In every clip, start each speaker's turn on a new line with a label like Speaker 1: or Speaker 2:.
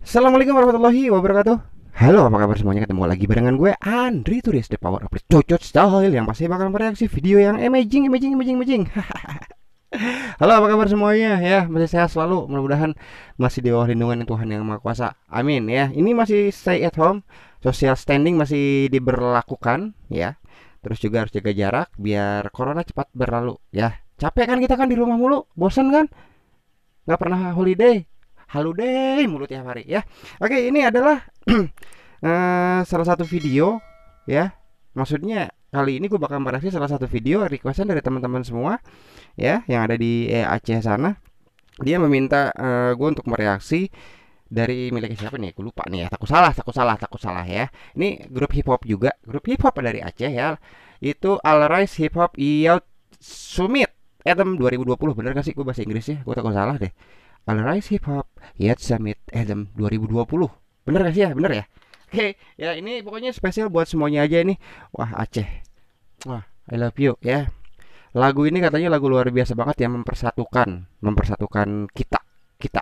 Speaker 1: Assalamualaikum warahmatullahi wabarakatuh. Halo, apa kabar semuanya? Ketemu lagi barengan gue Andri Turis, the power of the cocot style, yang pasti bakal mereaksi video yang amazing. Halo, apa kabar semuanya? Ya, masih sehat selalu. Mudah-mudahan masih di bawah lindungan Tuhan yang Maha Kuasa. Amin ya. Ini masih stay at home, social standing masih diberlakukan ya. Terus juga harus jaga jarak biar corona cepat berlalu ya. Capek kan kita kan di rumah mulu, bosan kan? Nggak pernah holiday mulu tiap hari ya. Oke, ini adalah salah satu video ya. Maksudnya kali ini gue bakal mereaksi salah satu video requestan dari teman-teman semua ya yang ada di Aceh sana. Dia meminta gue untuk mereaksi dari milik siapa nih? Gue lupa nih ya. Takut salah ya. Ini grup hip hop juga, grup hip hop dari Aceh ya. Itu All Rise Hip Hop Youth Summit Anthem 2020. Bener gak sih gue bahasa Inggrisnya? Gue takut salah deh. All Rise Hip Hop Youth Summit Anthem 2020. Bener gak sih ya? Bener ya? Oke, ya ini pokoknya spesial buat semuanya aja ini. Wah, Aceh. Wah, I love you ya. Lagu ini katanya lagu luar biasa banget yang mempersatukan kita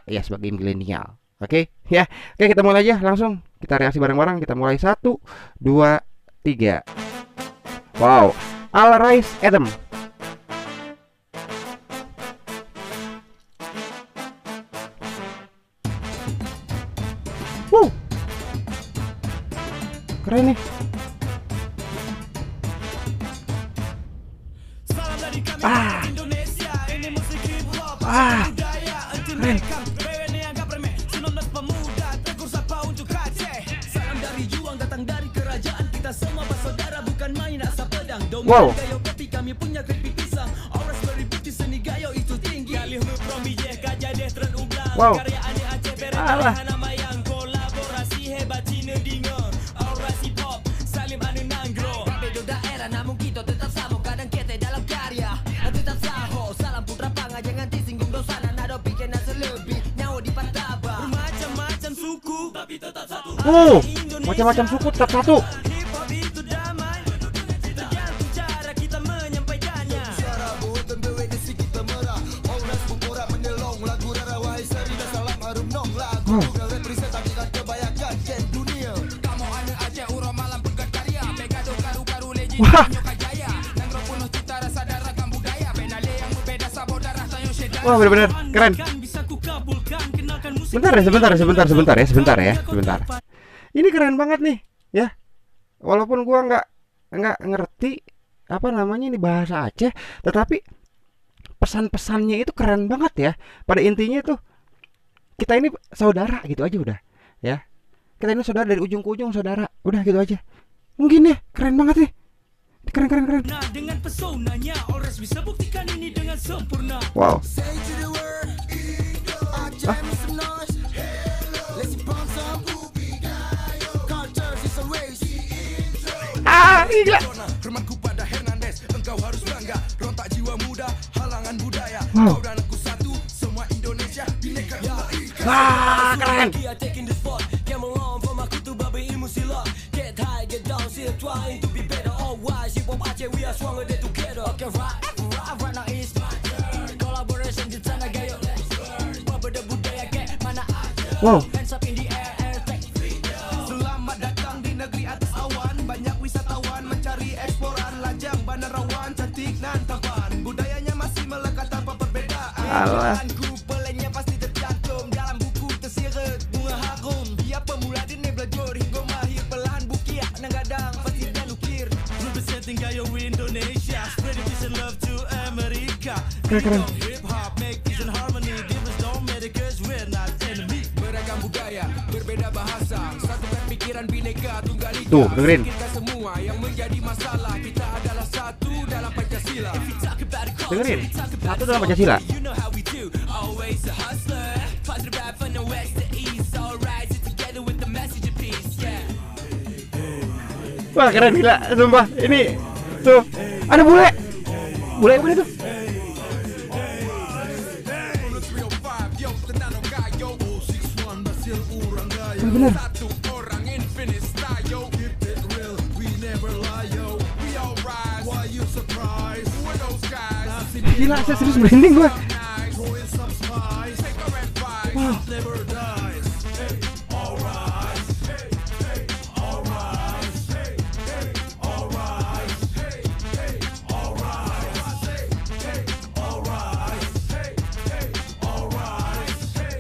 Speaker 1: ya sebagai milenial. Oke, ya. Oke, kita mulai aja langsung. Kita reaksi bareng-bareng. Kita mulai 1 2 3. Wow, All Rise Anthem. Wow, keren nih. Keren. Wow. Wow. Alah. Macam-macam suku tetap satu. Wah. Wah, benar-benar keren. Sebentar ya. Ini keren banget nih, ya. Walaupun gua nggak ngerti apa namanya ini bahasa Aceh, tetapi pesan-pesannya itu keren banget ya. Pada intinya tuh kita ini saudara gitu aja udah, ya. Kita ini saudara dari ujung ke ujung saudara, udah gitu aja. Mungkin ya, keren banget nih. Keren.
Speaker 2: Nah, dengan pesonanya Ores bisa buktikan ini dengan sempurna.
Speaker 1: Wow. Gila.
Speaker 3: Firmanku pada Hernandez, engkau harus bangga. Rontak jiwa muda, halangan budaya.
Speaker 1: Wow.
Speaker 3: Kau dan aku satu, semua Indonesia bineka tunggal ika.
Speaker 1: Wah, keren. Wow.
Speaker 3: Selamat datang di negeri atas awan. Banyak wisatawan mencari eksploran. Lajang, banarawan, cantik nan tampan. Budayanya masih melekat tanpa perbedaan.
Speaker 1: Alah.
Speaker 3: Pelenya pasti tercantum dalam buku tersirat bunga harum. Dia pemula di belajar hingga mahir. Pelahan bukia nanggadang pasti dan ukir.
Speaker 2: Representing Gayo Indonesia, spreading peace and love to America.
Speaker 1: Keren.
Speaker 2: Hip hop make peace and harmony. Difference don't matter 'cause we're not enemy.
Speaker 3: Beragam budaya, berbeda bahasa, satukan pikiran bineka tunggal ika.
Speaker 1: Tuh, dengerin.
Speaker 3: Pikirkan semua yang menjadi masalah. Kita adalah satu dalam Pancasila.
Speaker 1: Dengerin. Satu dalam Pancasila.
Speaker 2: You know how we do. Always a hustler. Positive vibe from the west to east. All rise together with the message of peace. Yeah.
Speaker 1: Wah, keren gila, sumpah. Ini tuh ada bule. Bule tuh. Bener. Gila, saya serius merinding gua. Wow.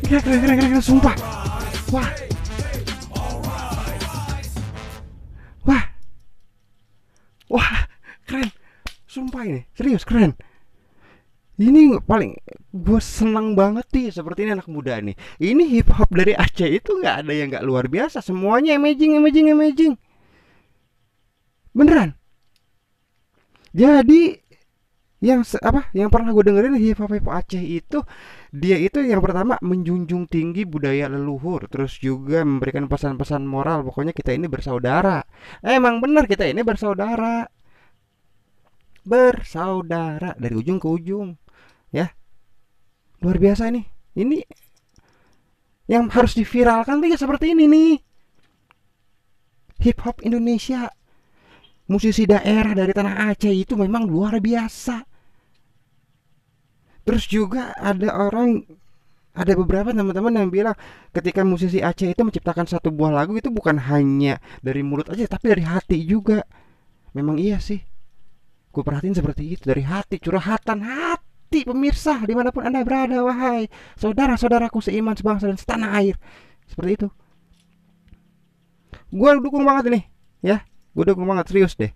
Speaker 1: Keren, sumpah. Wah. Wah. Wah, keren. Sumpah ini, serius keren. Ini paling gue senang banget nih seperti ini anak muda nih. Ini hip hop dari Aceh itu nggak ada yang nggak luar biasa. Semuanya amazing. Beneran. Jadi yang pernah gue dengerin hip hop Aceh itu, dia itu yang pertama menjunjung tinggi budaya leluhur, terus juga memberikan pesan-pesan moral. Pokoknya kita ini bersaudara. Emang bener kita ini bersaudara. Bersaudara dari ujung ke ujung. Ya, luar biasa nih. Ini yang harus diviralkan tuh ya seperti ini nih. Hip hop Indonesia, musisi daerah dari tanah Aceh itu memang luar biasa. Terus juga ada beberapa teman-teman yang bilang ketika musisi Aceh itu menciptakan satu buah lagu itu bukan hanya dari mulut aja tapi dari hati juga. Memang iya sih. Gue perhatiin seperti itu, dari hati, curhatan hati. Pemirsa dimanapun anda berada, wahai saudara-saudaraku seiman, sebangsa dan setanah air, seperti itu. Gue dukung banget ini, ya. Gue dukung banget, serius deh.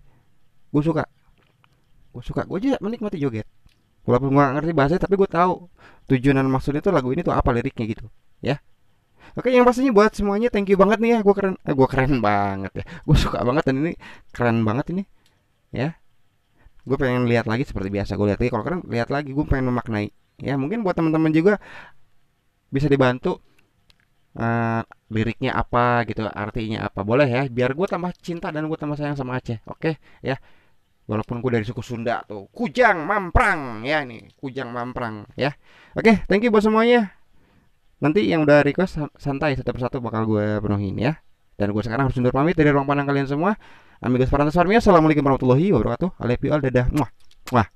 Speaker 1: Gue suka. Gue aja menikmati joget. Walaupun gue gak ngerti bahasanya, tapi gue tahu tujuan dan maksudnya tuh lagu ini tuh apa liriknya gitu, ya. Oke, yang pastinya buat semuanya thank you banget nih ya. Gue keren banget ya. Gue suka banget dan ini keren banget ini, ya. Gue pengen lihat lagi seperti biasa. Gue lihat lagi, kalau keren lihat lagi. Gue pengen memaknai. Ya mungkin buat teman-teman juga bisa dibantu liriknya apa gitu, artinya apa, boleh ya, biar gue tambah cinta dan gue tambah sayang sama Aceh. Oke ya, walaupun gue dari suku Sunda tuh, Kujang Mamprang ya, nih Kujang Mamprang ya. Oke, thank you buat semuanya. Nanti yang udah request santai, satu persatu bakal gue penuhin ya. Dan gue sekarang harus undur pamit dari ruang pandang kalian semua. Amigos Parantos Farmia, assalamualaikum warahmatullahi wabarakatuh. I love you all, dadah. Muah.